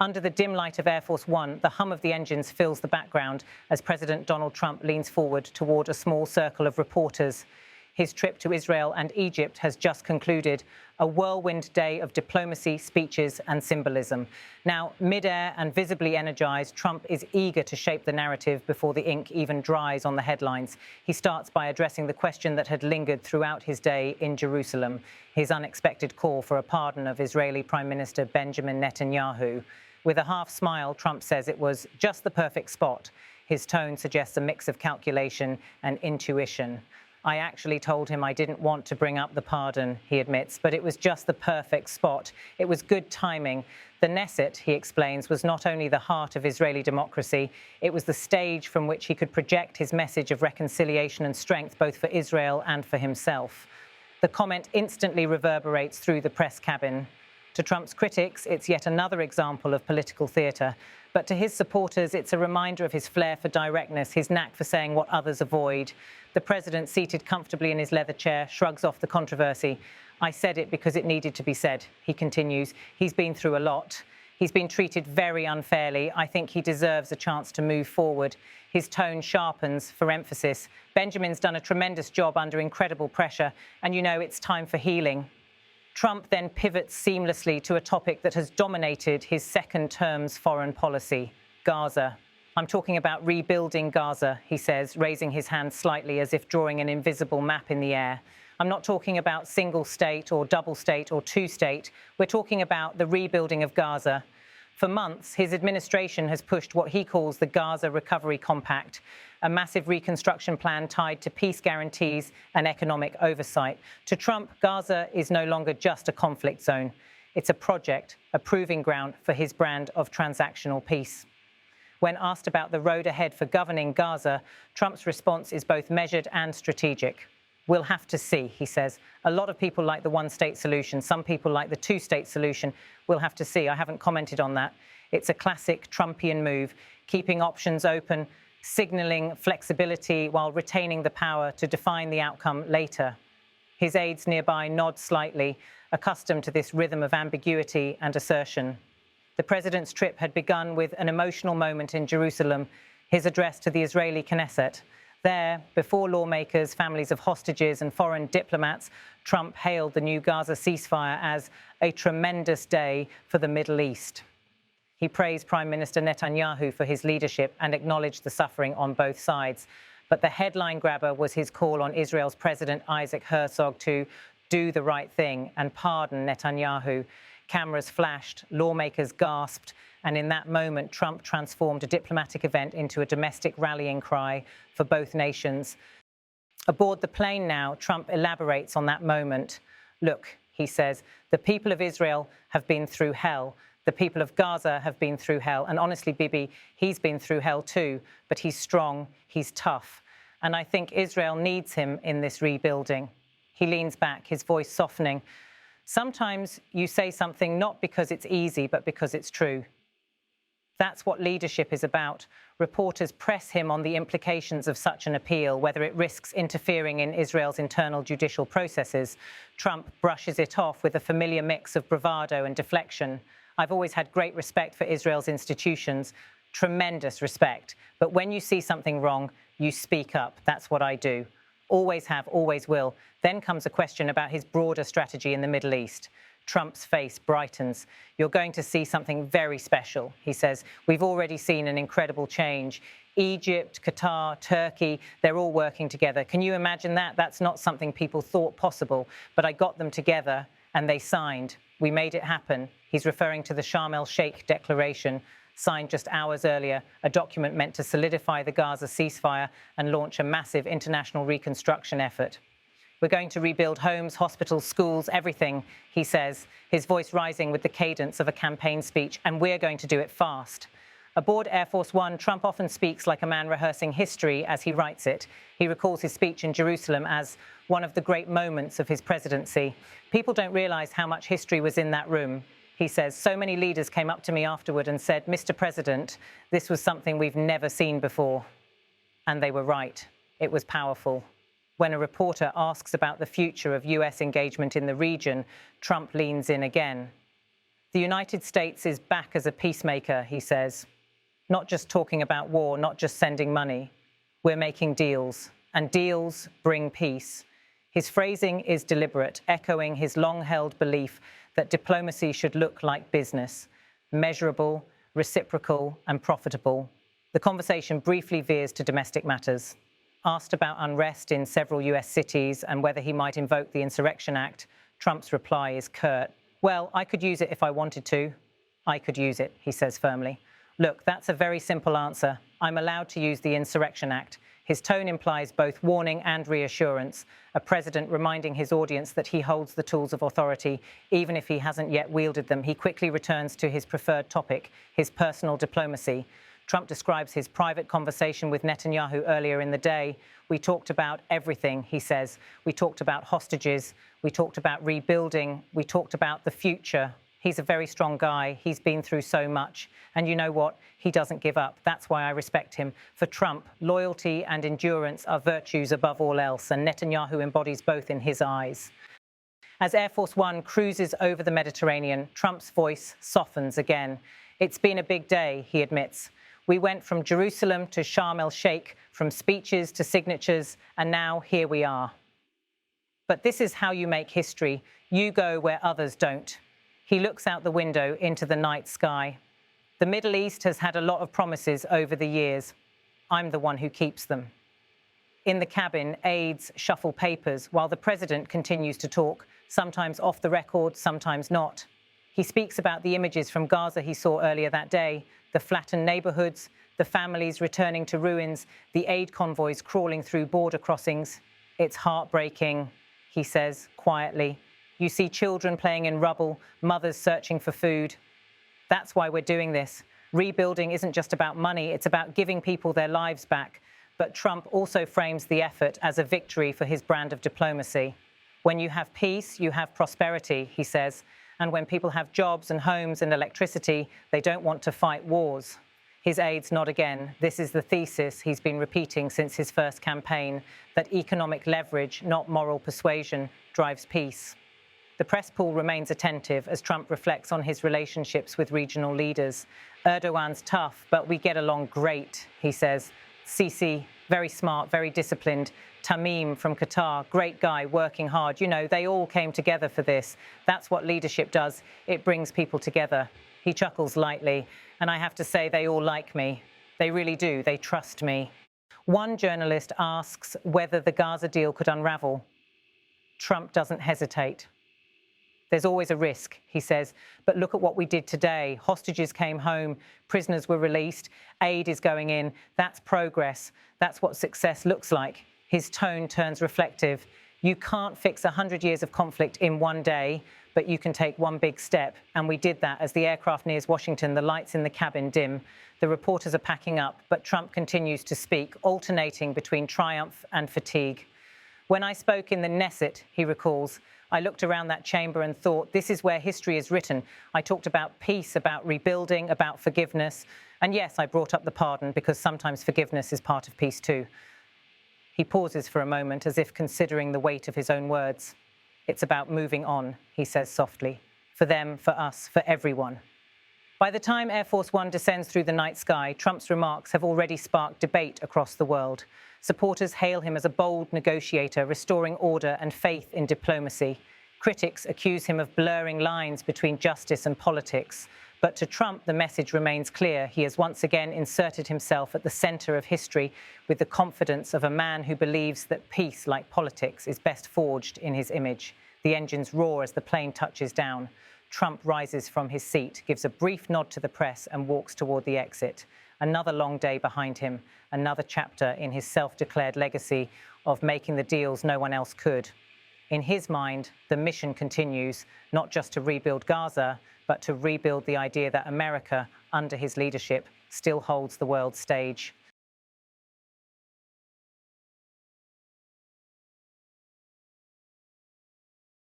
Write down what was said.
Under the dim light of Air Force One, the hum of the engines fills the background as President Donald Trump leans forward toward a small circle of reporters. His trip to Israel and Egypt has just concluded, a whirlwind day of diplomacy, speeches and symbolism. Now, mid-air and visibly energized, Trump is eager to shape the narrative before the ink even dries on the headlines. He starts by addressing the question that had lingered throughout his day in Jerusalem, his unexpected call for a pardon of Israeli Prime Minister Benjamin Netanyahu. With a half smile, Trump says it was just the perfect spot. His tone suggests a mix of calculation and intuition. I actually told him I didn't want to bring up the pardon, he admits, but it was just the perfect spot. It was good timing. The Knesset, he explains, was not only the heart of Israeli democracy, it was the stage from which he could project his message of reconciliation and strength both for Israel and for himself. The comment instantly reverberates through the press cabin. To Trump's critics, it's yet another example of political theatre. But to his supporters, it's a reminder of his flair for directness, his knack for saying what others avoid. The president, seated comfortably in his leather chair, shrugs off the controversy. I said it because it needed to be said, he continues. He's been through a lot. He's been treated very unfairly. I think he deserves a chance to move forward. His tone sharpens for emphasis. Benjamin's done a tremendous job under incredible pressure, and you know it's time for healing. Trump then pivots seamlessly to a topic that has dominated his second term's foreign policy, Gaza. I'm talking about rebuilding Gaza, he says, raising his hand slightly as if drawing an invisible map in the air. I'm not talking about single state or double state or two state. We're talking about the rebuilding of Gaza. For months, his administration has pushed what he calls the Gaza Recovery Compact, a massive reconstruction plan tied to peace guarantees and economic oversight. To Trump, Gaza is no longer just a conflict zone. It's a project, a proving ground for his brand of transactional peace. When asked about the road ahead for governing Gaza, Trump's response is both measured and strategic. We'll have to see, he says. A lot of people like the one-state solution. Some people like the two-state solution. We'll have to see. I haven't commented on that. It's a classic Trumpian move, keeping options open, signalling flexibility while retaining the power to define the outcome later. His aides nearby nod slightly, accustomed to this rhythm of ambiguity and assertion. The president's trip had begun with an emotional moment in Jerusalem, his address to the Israeli Knesset. There, before lawmakers, families of hostages and foreign diplomats, Trump hailed the new Gaza ceasefire as a tremendous day for the Middle East. He praised Prime Minister Netanyahu for his leadership and acknowledged the suffering on both sides. But the headline grabber was his call on Israel's President Isaac Herzog to do the right thing and pardon Netanyahu. Cameras flashed, lawmakers gasped, and in that moment, Trump transformed a diplomatic event into a domestic rallying cry for both nations. Aboard the plane now, Trump elaborates on that moment. Look, he says, the people of Israel have been through hell. The people of Gaza have been through hell. And honestly, Bibi, he's been through hell too, but he's strong, he's tough. And I think Israel needs him in this rebuilding. He leans back, his voice softening. Sometimes you say something not because it's easy, but because it's true. That's what leadership is about. Reporters press him on the implications of such an appeal, whether it risks interfering in Israel's internal judicial processes. Trump brushes it off with a familiar mix of bravado and deflection. I've always had great respect for Israel's institutions, tremendous respect. But when you see something wrong, you speak up. That's what I do. Always have, always will. Then comes a question about his broader strategy in the Middle East. Trump's face brightens. You're going to see something very special, he says. We've already seen an incredible change. Egypt, Qatar, Turkey, they're all working together. Can you imagine that? That's not something people thought possible, but I got them together and they signed. We made it happen. He's referring to the Sharm el-Sheikh declaration, signed just hours earlier, a document meant to solidify the Gaza ceasefire and launch a massive international reconstruction effort. We're going to rebuild homes, hospitals, schools, everything, he says, his voice rising with the cadence of a campaign speech, and we're going to do it fast. Aboard Air Force One, Trump often speaks like a man rehearsing history as he writes it. He recalls his speech in Jerusalem as one of the great moments of his presidency. People don't realize how much history was in that room. He says, so many leaders came up to me afterward and said, Mr. President, this was something we've never seen before. And they were right. It was powerful. When a reporter asks about the future of US engagement in the region, Trump leans in again. The United States is back as a peacemaker, he says. Not just talking about war, not just sending money. We're making deals, and deals bring peace. His phrasing is deliberate, echoing his long-held belief that diplomacy should look like business, measurable, reciprocal, and profitable. The conversation briefly veers to domestic matters. Asked about unrest in several US cities and whether he might invoke the Insurrection Act, Trump's reply is curt. Well, I could use it if I wanted to. I could use it, he says firmly. Look, that's a very simple answer. I'm allowed to use the Insurrection Act. His tone implies both warning and reassurance, a president reminding his audience that he holds the tools of authority, even if he hasn't yet wielded them. He quickly returns to his preferred topic, his personal diplomacy. Trump describes his private conversation with Netanyahu earlier in the day. We talked about everything, he says. We talked about hostages. We talked about rebuilding. We talked about the future. He's a very strong guy. He's been through so much. And you know what? He doesn't give up. That's why I respect him. For Trump, loyalty and endurance are virtues above all else, and Netanyahu embodies both in his eyes. As Air Force One cruises over the Mediterranean, Trump's voice softens again. It's been a big day, he admits. We went from Jerusalem to Sharm el-Sheikh, from speeches to signatures, and now here we are. But this is how you make history. You go where others don't. He looks out the window into the night sky. The Middle East has had a lot of promises over the years. I'm the one who keeps them. In the cabin, aides shuffle papers while the president continues to talk, sometimes off the record, sometimes not. He speaks about the images from Gaza he saw earlier that day, the flattened neighborhoods, the families returning to ruins, the aid convoys crawling through border crossings. It's heartbreaking, he says quietly. You see children playing in rubble, mothers searching for food. That's why we're doing this. Rebuilding isn't just about money, it's about giving people their lives back. But Trump also frames the effort as a victory for his brand of diplomacy. When you have peace, you have prosperity, he says. And when people have jobs and homes and electricity, they don't want to fight wars. His aides nod again. This is the thesis he's been repeating since his first campaign, that economic leverage, not moral persuasion, drives peace. The press pool remains attentive as Trump reflects on his relationships with regional leaders. Erdogan's tough, but we get along great, he says. Sisi, very smart, very disciplined. Tamim from Qatar, great guy, working hard. You know, they all came together for this. That's what leadership does. It brings people together. He chuckles lightly, and I have to say they all like me. They really do. They trust me. One journalist asks whether the Gaza deal could unravel. Trump doesn't hesitate. There's always a risk, he says, but look at what we did today. Hostages came home, prisoners were released, aid is going in. That's progress. That's what success looks like. His tone turns reflective. You can't fix 100 years of conflict in one day, but you can take one big step. And we did that as the aircraft nears Washington, the lights in the cabin dim. The reporters are packing up, but Trump continues to speak, alternating between triumph and fatigue. When I spoke in the Knesset, he recalls, I looked around that chamber and thought, this is where history is written. I talked about peace, about rebuilding, about forgiveness. And yes, I brought up the pardon because sometimes forgiveness is part of peace too. He pauses for a moment as if considering the weight of his own words. It's about moving on, he says softly. For them, for us, for everyone. By the time Air Force One descends through the night sky, Trump's remarks have already sparked debate across the world. Supporters hail him as a bold negotiator, restoring order and faith in diplomacy. Critics accuse him of blurring lines between justice and politics. But to Trump, the message remains clear. He has once again inserted himself at the center of history with the confidence of a man who believes that peace, like politics, is best forged in his image. The engines roar as the plane touches down. Trump rises from his seat, gives a brief nod to the press and walks toward the exit. Another long day behind him, another chapter in his self-declared legacy of making the deals no one else could. In his mind, the mission continues, not just to rebuild Gaza, but to rebuild the idea that America, under his leadership, still holds the world stage.